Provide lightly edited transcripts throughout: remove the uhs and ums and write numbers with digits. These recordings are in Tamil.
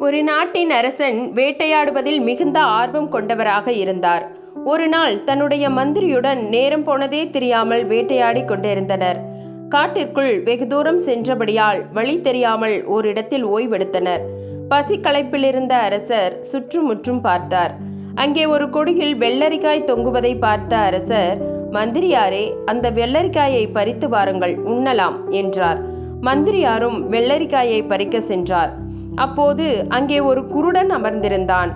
ஒரு நாட்டின் அரசன் வேட்டையாடுவதில் மிகுந்த ஆர்வம் கொண்டவராக இருந்தார். ஒரு நாள் தன்னுடைய மந்திரியுடன் நேரம் போனதே தெரியாமல் வேட்டையாடி கொண்டிருந்தனர். காட்டிற்குள் வெகு தூரம் சென்றபடியால் வழி தெரியாமல் ஓரிடத்தில் ஓய்வெடுத்தனர். பசி களைப்பிலிருந்த அரசர் சுற்றுமுற்றும் பார்த்தார். அங்கே ஒரு கொடியில் வெள்ளரிக்காய் தொங்குவதை பார்த்த அரசர், மந்திரியாரே, அந்த வெள்ளரிக்காயை பறித்து வாருங்கள், உண்ணலாம் என்றார். மந்திரியாரும் வெள்ளரிக்காயை பறிக்க சென்றார். அப்போது அங்கே ஒரு குருடன் அமர்ந்திருந்தான்.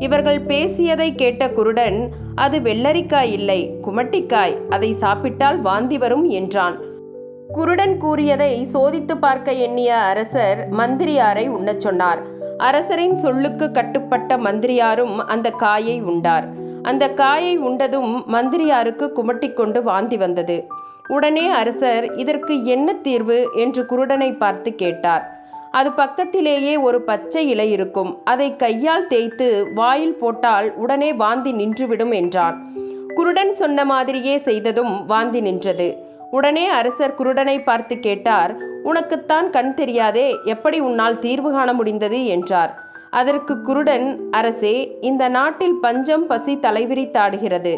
இவர்கள் பேசியதை கேட்ட குருடன், அது வெள்ளரிக்காய் இல்லை, குமட்டிக்காய், அதை சாப்பிட்டால் வாந்தி வரும் என்றான். குருடன் கூறியதை சோதித்து பார்க்க எண்ணிய அரசர் மந்திரியாரை உண்ணச் சொன்னார். அரசரின் சொல்லுக்கு கட்டுப்பட்ட மந்திரியாரும் அந்த காயை உண்டார். அந்த காயை உண்டதும் மந்திரியாருக்கு குமட்டிக்கொண்டு வாந்தி வந்தது. உடனே அரசர், இதற்கு என்ன தீர்வு என்று குருடனை பார்த்து கேட்டார். அது பக்கத்திலேயே ஒரு பச்சை இலை இருக்கும், அதை கையால் தேய்த்து வாயில் போட்டால் உடனே வாந்தி நின்றுவிடும் என்றான். குருடன் சொன்ன மாதிரியே செய்ததும் வாந்தி நின்றது. உடனே அரசர் குருடனை பார்த்து கேட்டார், உனக்குத்தான் கண் தெரியாதே, எப்படி உன்னால் தீர்வு காண முடிந்தது என்றார். அதற்கு குருடன், அரசே, இந்த நாட்டில் பஞ்சம் பசி தலைவிரித்தாடுகிறது.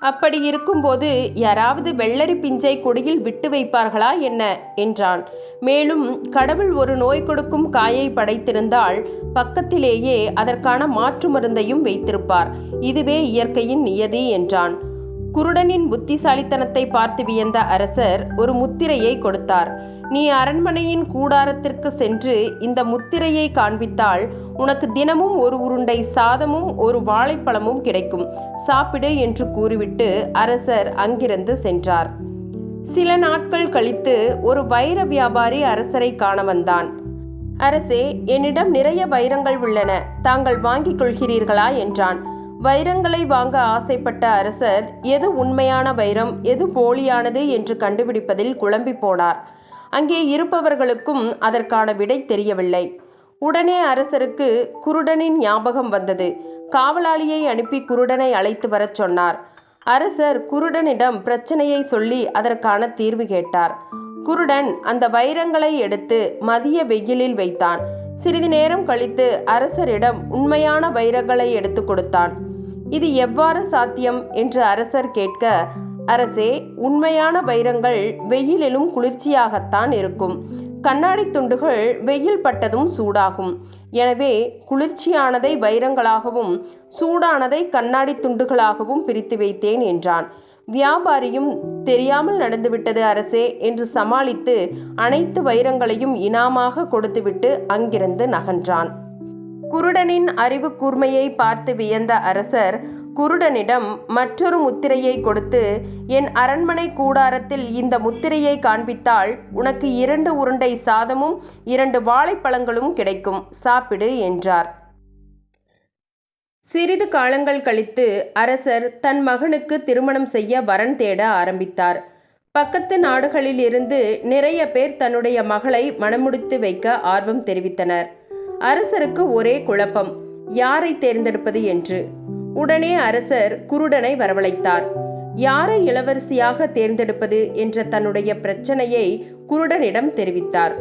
அப்படி இருக்கும்போது யாராவது வெள்ளரி பிஞ்சை கொடியில் விட்டு வைப்பார்களா என்ன என்றான். மேலும் கடவுள் ஒரு நோய் கொடுக்கும் காயை படைத்திருந்தால் பக்கத்திலேயே அதற்கான மாற்று மருந்தையும் வைத்திருப்பார். இதுவே இயற்கையின் நியதி என்றான். குருடனின் புத்திசாலித்தனத்தை பார்த்து வியந்த அரசர் ஒரு முத்திரையை கொடுத்தார். நீ அரண்மனையின் கூடாரத்திற்கு சென்று இந்த முத்திரையை காண்பித்தால் உனக்கு தினமும் ஒரு உருண்டை சாதமும் ஒரு வாழைப்பழமும் கிடைக்கும், சாப்பிடு என்று கூறிவிட்டு அரசர் அங்கிருந்து சென்றார். சில நாட்கள் கழித்து ஒரு வைர வியாபாரி அரசரை காண வந்தான். அரசே, என்னிடம் நிறைய வைரங்கள் உள்ளன, தாங்கள் வாங்கிக் கொள்கிறீர்களா என்றான். வைரங்களை வாங்க ஆசைப்பட்ட அரசர் எது உண்மையான வைரம் எது போலியானது என்று கண்டுபிடிப்பதில் குழம்பி போனார். அங்கே இருப்பவர்களுக்கும் அதற்கான விடை தெரியவில்லை. உடனே அரசருக்கு குருடனின் ஞாபகம் வந்தது. காவலாளியை அனுப்பி குருடனை அழைத்து வரச் சொன்னார். அரசர் குருடனிடம் பிரச்சனையை சொல்லி அதற்கான தீர்வு கேட்டார். குருடன் அந்த வைரங்களை எடுத்து மதிய வெயிலில் வைத்தான். சிறிது நேரம் கழித்து அரசரிடம் உண்மையான வைரங்களை எடுத்து கொடுத்தான். இது எவ்வாறு சாத்தியம் என்று அரசர் கேட்க, அரசே, உண்மையான வைரங்கள் வெயிலிலும் குளிர்ச்சியாகத்தான் இருக்கும். கண்ணாடி துண்டுகள் வெயில் பட்டதும் சூடாகும். எனவே குளிர்ச்சியானதை வைரங்களாகவும் சூடானதை கண்ணாடி துண்டுகளாகவும் பிரித்து வைத்தேன் என்றான். வியாபாரியும் தெரியாமல் நடந்துவிட்டது அரசே என்று சமாளித்து அனைத்து வைரங்களையும் இனாமாக கொடுத்துவிட்டு அங்கிருந்து நகன்றான். குருடனின் அறிவு கூர்மையை பார்த்து வியந்த அரசர் குருடனிடம் மற்றொரு முத்திரையை கொடுத்து, என் அரண்மனை கூடாரத்தில் இந்த முத்திரையை காண்பித்தால் உனக்கு 2 உருண்டை சாதமும் 2 வாழைப்பழங்களும் கிடைக்கும், சாப்பிடு என்றார். சிறிது காலங்கள் கழித்து அரசர் தன் மகனுக்கு திருமணம் செய்ய வரன் தேட ஆரம்பித்தார். பக்கத்து நாடுகளில் இருந்து நிறைய பேர் தன்னுடைய மகளை மணமுடித்து வைக்க ஆர்வம் தெரிவித்தனர். அரசருக்கு ஒரே குழப்பம், யாரை தேர்ந்தெடுப்பது என்று. உடனே அரசர் குருடனை வரவழைத்தார். யாரை இளவரசியாக தேர்ந்தெடுப்பது என்ற தன்னுடைய பிரச்சனையை குருடனிடம் தெரிவித்தார்.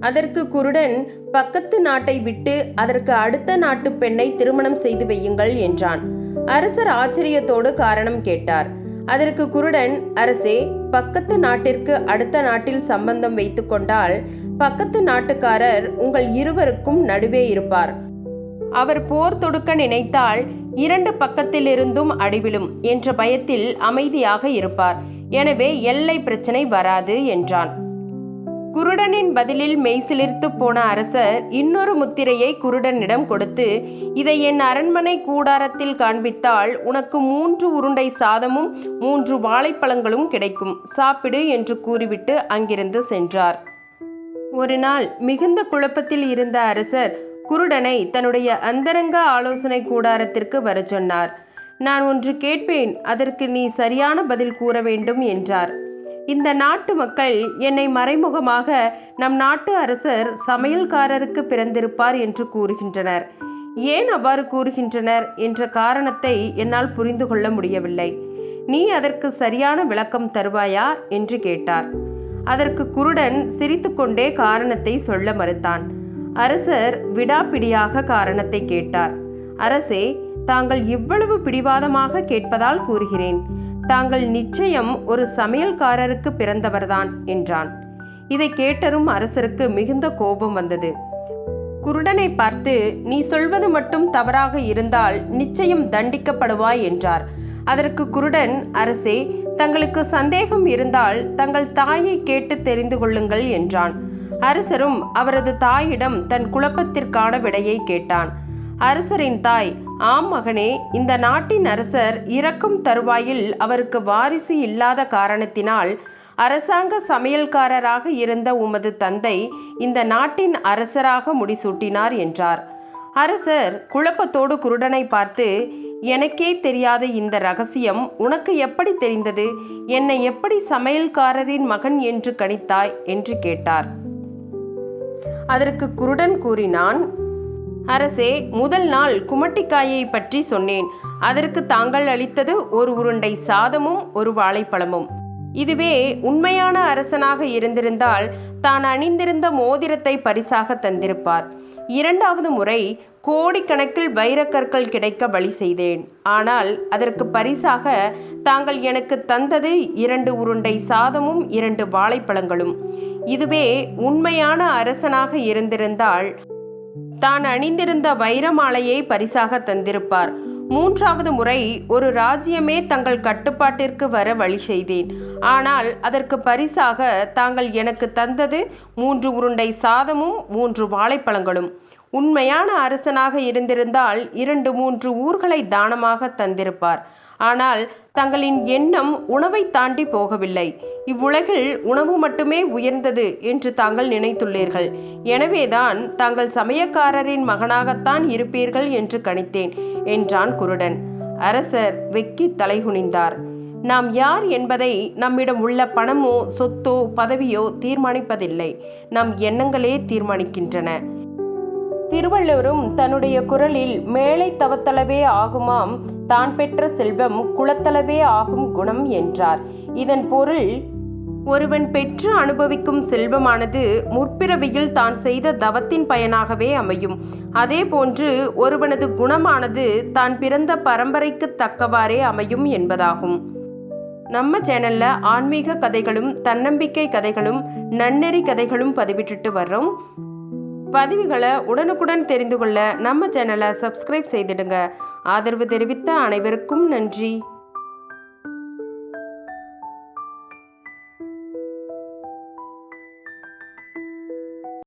அதற்கு குருடன், பக்கத்து நாட்டை விட்டு அதற்கு அடுத்த நாட்டு பெண்ணை திருமணம் செய்து வையுங்கள் என்றான். அரசர் ஆச்சரியத்தோடு காரணம் கேட்டார். அதற்கு குருடன், அரசே, பக்கத்து நாட்டிற்கு அடுத்த நாட்டில் சம்பந்தம் வைத்து கொண்டால் பக்கத்து நாட்டுக்காரர் உங்கள் இருவருக்கும் நடுவே இருப்பார். அவர் போர் தொடுக்க நினைத்தால் 2 பக்கத்திலிருந்தும் அடிவிழும் என்ற பயத்தில் அமைதியாக இருப்பார். எனவே எல்லை பிரச்சனை வராது என்றான். குருடனின் பதிலில் மெய்சிலிர்த்து போன அரசர் இன்னொரு முத்திரையை குருடனிடம் கொடுத்து, இதை என் அரண்மனை கூடாரத்தில் காண்பித்தால் உனக்கு 3 உருண்டை சாதமும் 3 வாழைப்பழங்களும் கிடைக்கும், சாப்பிடு என்று கூறிவிட்டு அங்கிருந்து சென்றார். ஒரு நாள் மிகுந்த குழப்பத்தில் இருந்த அரசர் குருடனை தன்னுடைய அந்தரங்க ஆலோசனை கூடாரத்திற்கு வர சொன்னார். நான் ஒன்று கேட்பேன், அதற்கு நீ சரியான பதில் கூற வேண்டும் என்றார். இந்த நாட்டு மக்கள் என்னை மறைமுகமாக நம் நாட்டு அரசர் சமையல்காரருக்கு பிறந்திருப்பார் என்று கூறுகின்றனர். ஏன் அவ்வாறு கூறுகின்றனர் என்ற காரணத்தை என்னால் புரிந்து கொள்ள முடியவில்லை. நீ அதற்கு சரியான விளக்கம் தருவாயா என்று கேட்டார். அதற்கு குருடன் சிரித்துக்கொண்டே காரணத்தை சொல்ல மறுத்தான். அரசர் விடாப்பிடியாக காரணத்தை கேட்டார். அரசே, தாங்கள் இவ்வளவு பிடிவாதமாக கேட்பதால் கூறுகிறேன். தாங்கள் நிச்சயம் ஒரு சமையல்காரருக்கு பிறந்தவர்தான் என்றான். இதை கேட்டரும் அரசருக்கு மிகுந்த கோபம் வந்தது. குருடனை பார்த்து, நீ சொல்வது மட்டும் தவறாக இருந்தால் நிச்சயம் தண்டிக்கப்படுவாய் என்றார். அதற்கு குருடன், அரசே, தங்களுக்கு சந்தேகம் இருந்தால் தங்கள் தாயை கேட்டு தெரிந்து கொள்ளுங்கள் என்றான். அரசரும் அவரது தாயிடம் தன் குழப்பத்திற்கான விடையை கேட்டான். அரசரின் தாய், ஆம் மகனே, இந்த நாட்டின் அரசர் இறக்கும் தருவாயில் அவருக்கு வாரிசு இல்லாத காரணத்தினால் அரசாங்க சமையல்காரராக இருந்த உமது தந்தை இந்த நாட்டின் அரசராக முடிசூட்டினார் என்றார். அரசர் குழப்பத்தோடு குருடனை பார்த்து, எனக்கே தெரியாத இந்த ரகசியம் உனக்கு எப்படி தெரிந்தது? என்னை எப்படி சமையல்காரரின் மகன் என்று கணித்தாய் என்று கேட்டார். அதற்கு குருடன் கூறினான், அரசே, முதல் நாள் குமட்டிக்காயை பற்றி சொன்னேன். அதற்கு தாங்கள் அளித்தது ஒரு உருண்டை சாதமும் ஒரு வாழைப்பழமும். இதுவே உண்மையான அரசனாக இருந்திருந்தால் தான் அணிந்திருந்த மோதிரத்தை பரிசாக தந்திருப்பார். இரண்டாவது முறை கோடிக்கணக்கில் வைரக்கற்கள் கிடைக்க வழி செய்தேன். ஆனால் அதற்கு பரிசாக தாங்கள் எனக்கு தந்தது 2 உருண்டை சாதமும் 2 வாழைப்பழங்களும். இதுவே உண்மையான அரசனாக இருந்திருந்தால் தான் அணிந்திருந்த வைரமாலையை பரிசாக தந்திருப்பார். மூன்றாவது முறை ஒரு ராஜ்யமே தங்கள் கட்டுப்பாட்டிற்கு வர வழி செய்தேன். ஆனால் அதற்கு பரிசாக தாங்கள் எனக்கு தந்தது 3 உருண்டை சாதமும் 3 வாழைப்பழங்களும். உண்மையான அரசனாக இருந்திருந்தால் 2-3 ஊர்களை தானமாக தந்திருப்பார். ஆனால் தங்களின் எண்ணம் உணவை தாண்டி போகவில்லை. இவ்வுலகில் உணவு மட்டுமே உயர்ந்தது என்று தாங்கள் நினைத்துள்ளீர்கள். எனவேதான் தாங்கள் சமயக்காரரின் மகனாகத்தான் இருப்பீர்கள் என்று கணித்தேன் என்றான் குருடன். அரசர் வெக்கி தலைகுனிந்தார். நாம் யார் என்பதை நம்மிடம் உள்ள பணமோ சொத்தோ பதவியோ தீர்மானிப்பதில்லை. நம் எண்ணங்களே தீர்மானிக்கின்றன. திருவள்ளுவரும் தன்னுடைய குரலில் மேலை தவத்தளவே ஆகுமாம் தான் பெற்ற செல்வம் குலத்தளவே ஆகும் குணம் என்றார். இதன் பொருள், ஒருவன் பெற்று அனுபவிக்கும் செல்வமானது முற்பிறவியில் தான் செய்த தவத்தின் பயனாகவே அமையும். அதே போன்று ஒருவனது குணமானது தான் பிறந்த பரம்பரைக்கு தக்கவாறே அமையும் என்பதாகும். நம்ம சேனல்ல ஆன்மீக கதைகளும் தன்னம்பிக்கை கதைகளும் நன்னெறி கதைகளும் பதிவிட்டுட்டு வர்றோம். பதிவுகளை உடனுக்குடன் தெரிந்து கொள்ள நம்ம சேனலை சப்ஸ்கிரைப் செய்திடுங்க. ஆதரவு தெரிவித்த அனைவருக்கும் நன்றி.